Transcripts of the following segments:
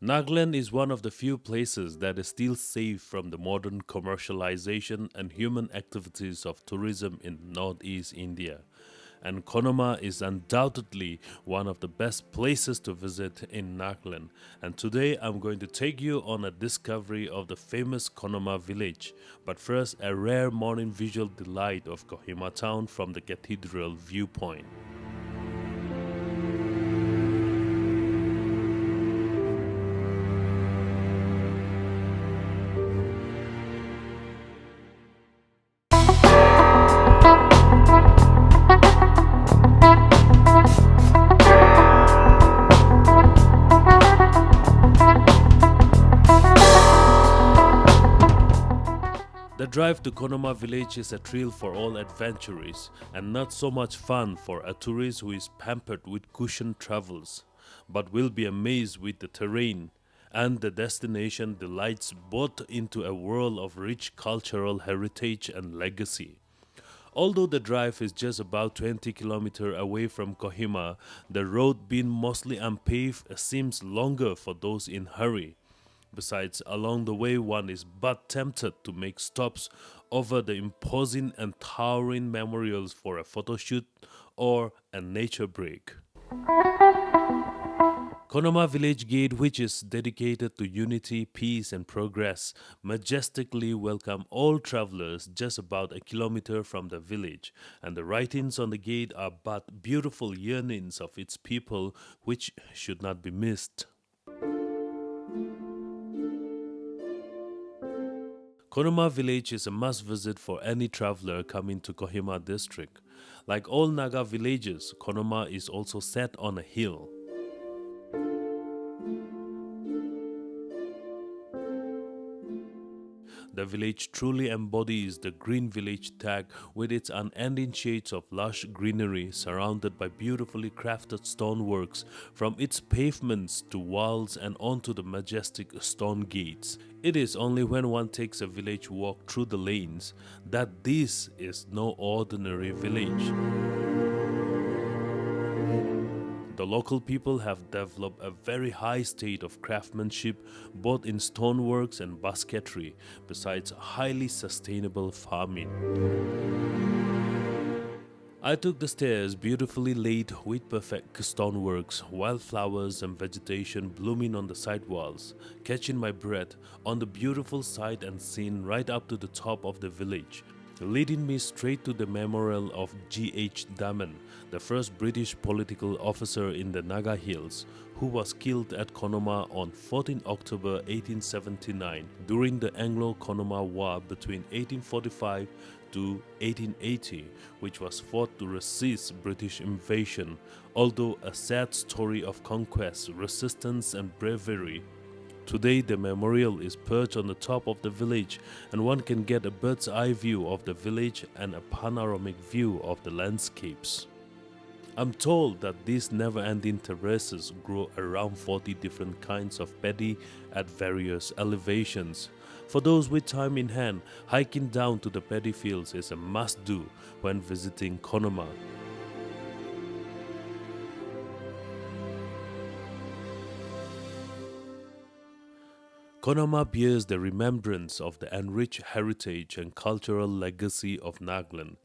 Nagaland is one of the few places that is still safe from the modern commercialization and human activities of tourism in northeast India. And Konoma is undoubtedly one of the best places to visit in Nagaland. And today I'm going to take you on a discovery of the famous Konoma village. But first, a rare morning visual delight of Kohima town from the cathedral viewpoint. The drive to Konoma village is a thrill for all adventurers and not so much fun for a tourist who is pampered with cushioned travels, but will be amazed with the terrain and the destination delights both into a world of rich cultural heritage and legacy. Although the drive is just about 20 kilometers away from Kohima, the road being mostly unpaved seems longer for those in hurry. Besides, along the way, one is but tempted to make stops over the imposing and towering memorials for a photo shoot or a nature break. Konoma Village Gate, which is dedicated to unity, peace, and progress, majestically welcome all travelers just about a kilometer from the village, and the writings on the gate are but beautiful yearnings of its people, which should not be missed. Konoma village is a must visit for any traveler coming to Kohima district. Like all Naga villages, Konoma is also set on a hill. The village truly embodies the green village tag with its unending shades of lush greenery surrounded by beautifully crafted stoneworks from its pavements to walls and onto the majestic stone gates. It is only when one takes a village walk through the lanes that this is no ordinary village. The local people have developed a very high state of craftsmanship both in stoneworks and basketry, besides highly sustainable farming. I took the stairs beautifully laid with perfect stoneworks, wildflowers and vegetation blooming on the side walls, catching my breath on the beautiful sight and scene right up to the top of the village, leading me straight to the memorial of G.H. Daman, the first British political officer in the Naga Hills, who was killed at Konoma on 14 October 1879 during the Anglo-Konoma War between 1845 to 1880, which was fought to resist British invasion, although a sad story of conquest, resistance and bravery. Today, the memorial is perched on the top of the village, and one can get a bird's eye view of the village and a panoramic view of the landscapes. I'm told that these never-ending terraces grow around 40 different kinds of paddy at various elevations. For those with time in hand, hiking down to the paddy fields is a must-do when visiting Konoma. Konoma bears the remembrance of the enriched heritage and cultural legacy of Nagaland.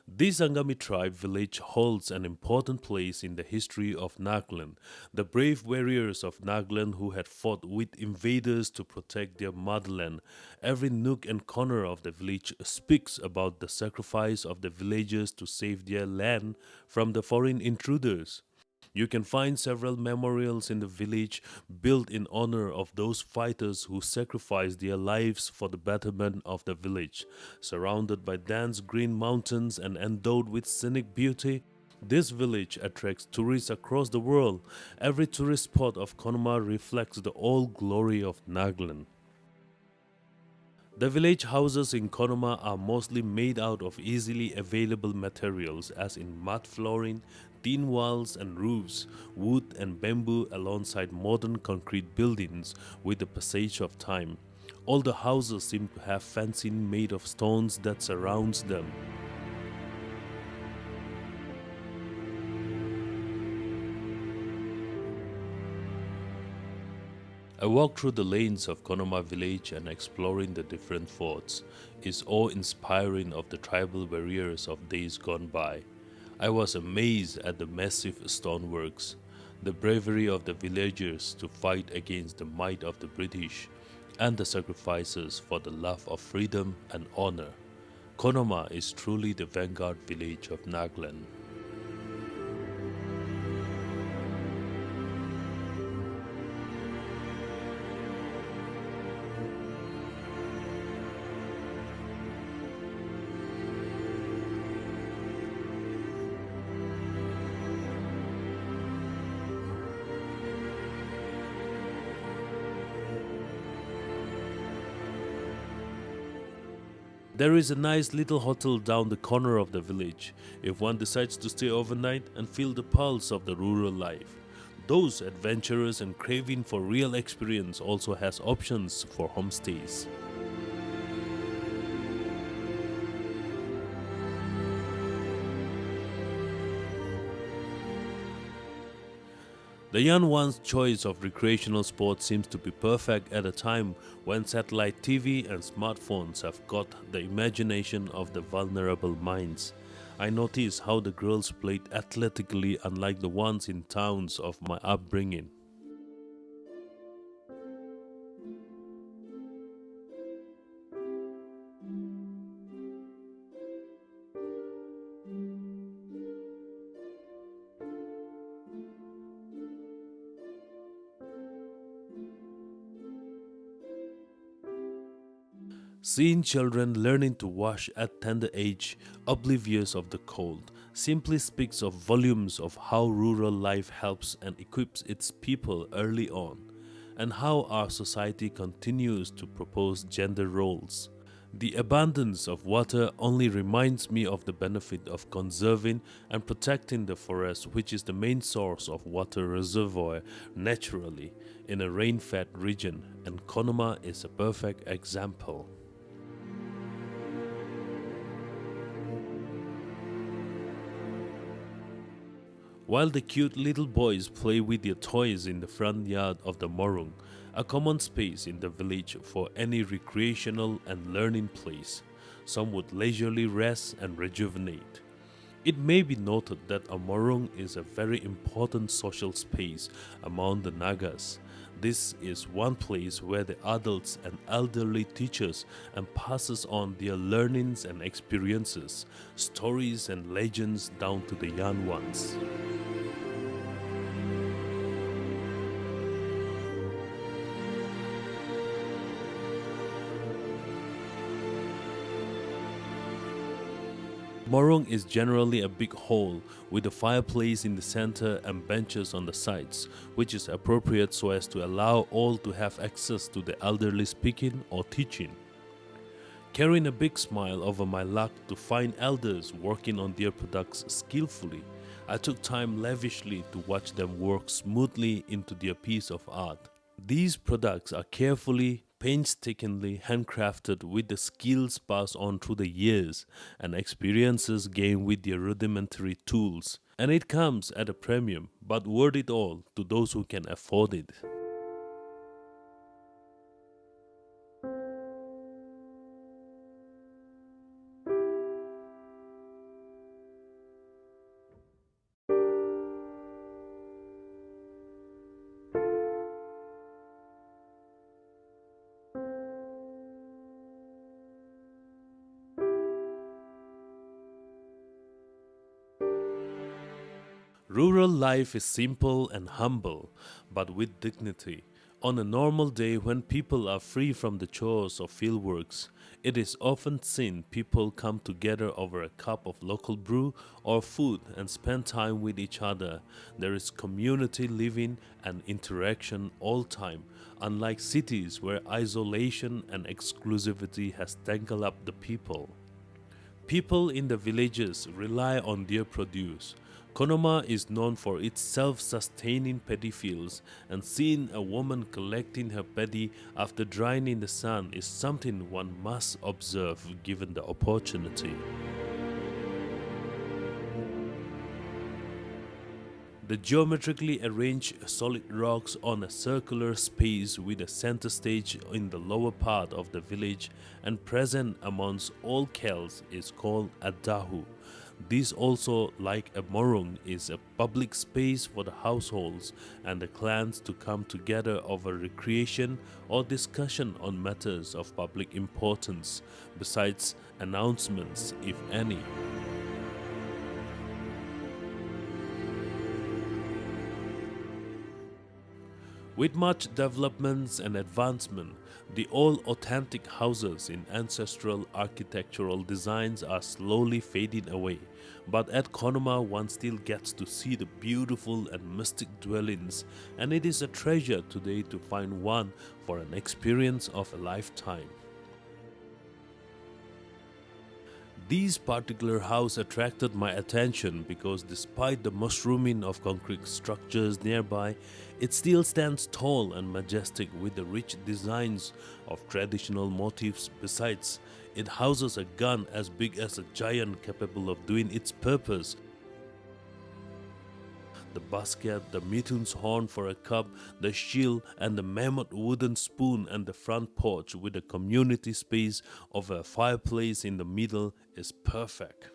This Angami tribe village holds an important place in the history of Nagaland. The brave warriors of Nagaland who had fought with invaders to protect their motherland. Every nook and corner of the village speaks about the sacrifice of the villagers to save their land from the foreign intruders. You can find several memorials in the village built in honor of those fighters who sacrificed their lives for the betterment of the village. Surrounded by dense green mountains and endowed with scenic beauty, this village attracts tourists across the world. Every tourist spot of Konoma reflects the old glory of Nagaland. The village houses in Konoma are mostly made out of easily available materials as in mud flooring, tin walls and roofs, wood and bamboo alongside modern concrete buildings with the passage of time. All the houses seem to have fencing made of stones that surrounds them. A walk through the lanes of Konoma village and exploring the different forts is awe-inspiring of the tribal warriors of days gone by. I was amazed at the massive stoneworks, the bravery of the villagers to fight against the might of the British, and the sacrifices for the love of freedom and honor. Konoma is truly the vanguard village of Nagaland. There is a nice little hotel down the corner of the village if one decides to stay overnight and feel the pulse of the rural life. Those adventurous and craving for real experience also has options for homestays. The young one's choice of recreational sports seems to be perfect at a time when satellite TV and smartphones have got the imagination of the vulnerable minds. I noticed how the girls played athletically unlike the ones in towns of my upbringing. Seeing children learning to wash at tender age, oblivious of the cold, simply speaks of volumes of how rural life helps and equips its people early on, and how our society continues to propose gender roles. The abundance of water only reminds me of the benefit of conserving and protecting the forest, which is the main source of water reservoir naturally in a rain-fed region, and Konoma is a perfect example. While the cute little boys play with their toys in the front yard of the Morung, a common space in the village for any recreational and learning place, some would leisurely rest and rejuvenate. It may be noted that a Morung is a very important social space among the Nagas. This is one place where the adults and elderly teachers and passes on their learnings and experiences, stories and legends down to the young ones. Morung is generally a big hall with a fireplace in the center and benches on the sides, which is appropriate so as to allow all to have access to the elderly speaking or teaching. Carrying a big smile over my luck to find elders working on their products skillfully, I took time lavishly to watch them work smoothly into their piece of art. These products are carefully, painstakingly handcrafted with the skills passed on through the years and experiences gained with their rudimentary tools. And it comes at a premium, but worth it all to those who can afford it. Rural life is simple and humble, but with dignity. On a normal day when people are free from the chores of fieldworks, it is often seen people come together over a cup of local brew or food and spend time with each other. There is community living and interaction all time, unlike cities where isolation and exclusivity has tangled up the people. People in the villages rely on their produce. Konoma is known for its self-sustaining paddy fields, and seeing a woman collecting her paddy after drying in the sun is something one must observe given the opportunity. The geometrically arranged solid rocks on a circular space with a center stage in the lower part of the village and present amongst all Celts is called a dahu. This also, like a morung, is a public space for the households and the clans to come together over recreation or discussion on matters of public importance, besides announcements, if any. With much developments and advancement, the old authentic houses in ancestral architectural designs are slowly fading away. But at Connemara one still gets to see the beautiful and mystic dwellings, and it is a treasure today to find one for an experience of a lifetime. These particular house attracted my attention because despite the mushrooming of concrete structures nearby, it still stands tall and majestic with the rich designs of traditional motifs. Besides, it houses a gun as big as a giant capable of doing its purpose. The basket, the mitun's horn for a cup, the shield and the mammoth wooden spoon and the front porch with a community space of a fireplace in the middle is perfect.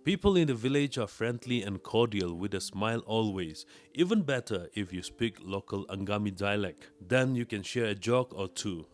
People in the village are friendly and cordial with a smile always. Even better if you speak local Angami dialect, then you can share a joke or two.